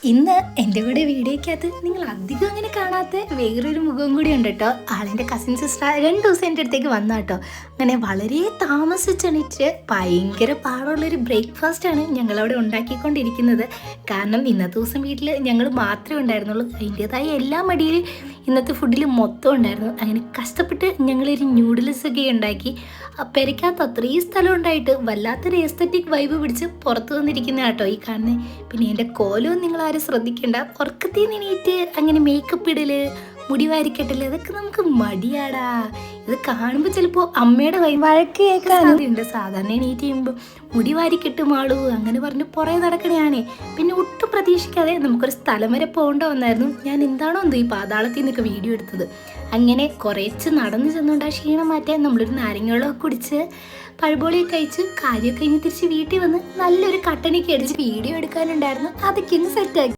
ഇന്ന് എൻ്റെ കൂടെ വീഡിയോയ്ക്കകത്ത് നിങ്ങൾ അധികം അങ്ങനെ കാണാത്ത വേറൊരു മുഖം കൂടി ഉണ്ട് കേട്ടോ. ആളിൻ്റെ കസിൻ സിസ്റ്റർ 2 ദിവസം എൻ്റെ അടുത്തേക്ക് വന്ന കേട്ടോ. അങ്ങനെ വളരെ താമസിച്ചെണീറ്റ് ഭയങ്കര പാടുള്ളൊരു ബ്രേക്ക്ഫാസ്റ്റാണ് ഞങ്ങളവിടെ ഉണ്ടാക്കിക്കൊണ്ടിരിക്കുന്നത്. കാരണം ഇന്നത്തെ ദിവസം വീട്ടിൽ ഞങ്ങൾ മാത്രമേ ഉണ്ടായിരുന്നുള്ളൂ. അതിൻ്റേതായ എല്ലാ മടിയിൽ ഇന്നത്തെ ഫുഡിൽ മൊത്തം ഉണ്ടായിരുന്നു. അങ്ങനെ കഷ്ടപ്പെട്ട് ഞങ്ങളൊരു ന്യൂഡിൽസൊക്കെ ഉണ്ടാക്കി. പെരയ്ക്കകത്ത് അത്രയും സ്ഥലം ഉണ്ടായിട്ട് വല്ലാത്തൊരു എസ്തറ്റിക് വൈബ് പിടിച്ച് പുറത്ത് വന്നിരിക്കുന്ന കേട്ടോ ഈ കാണുന്നത്. പിന്നെ എൻ്റെ കോലവും നിങ്ങളാരും ശ്രദ്ധിക്കേണ്ട. ഉറക്കത്തിൽ നിന്നീറ്റ് അങ്ങനെ മേക്കപ്പ് ഇടല്, മുടി വാരിക്കെട്ടല്, അതൊക്കെ നമുക്ക് മടിയാടാ. ഇത് കാണുമ്പോൾ ചിലപ്പോൾ അമ്മയുടെ വഴക്ക് കേൾക്കാറുണ്ട്. സാധാരണ എണീറ്റ് ചെയ്യുമ്പോൾ മുടി വാരിക്കെട്ടും ആളൂ അങ്ങനെ പറഞ്ഞ് പുറകെ നടക്കണയാണേ. പിന്നെ ഒട്ടും പ്രതീക്ഷിക്കാതെ നമുക്കൊരു സ്ഥലം വരെ പോകേണ്ട വന്നായിരുന്നു. ഞാൻ എന്താണോ എന്തോ ഈ പാതാളത്തിൽ നിന്നൊക്കെ വീഡിയോ എടുത്തത്. അങ്ങനെ കുറച്ച് നടന്നു ചെന്നുകൊണ്ട് ആ ക്ഷീണം മാറ്റാൻ നമ്മളൊരു നാരങ്ങവെള്ളമൊക്കെ കുടിച്ച് പഴബോളിയൊക്കെ കഴിച്ച് കാര്യമൊക്കെ കഴിഞ്ഞ് തിരിച്ച് വീട്ടിൽ വന്ന് നല്ലൊരു കട്ടനൊക്കെ അടിച്ച് വീഡിയോ എടുക്കാനുണ്ടായിരുന്നു. അതൊക്കെ ഒന്ന് സെറ്റാക്കി.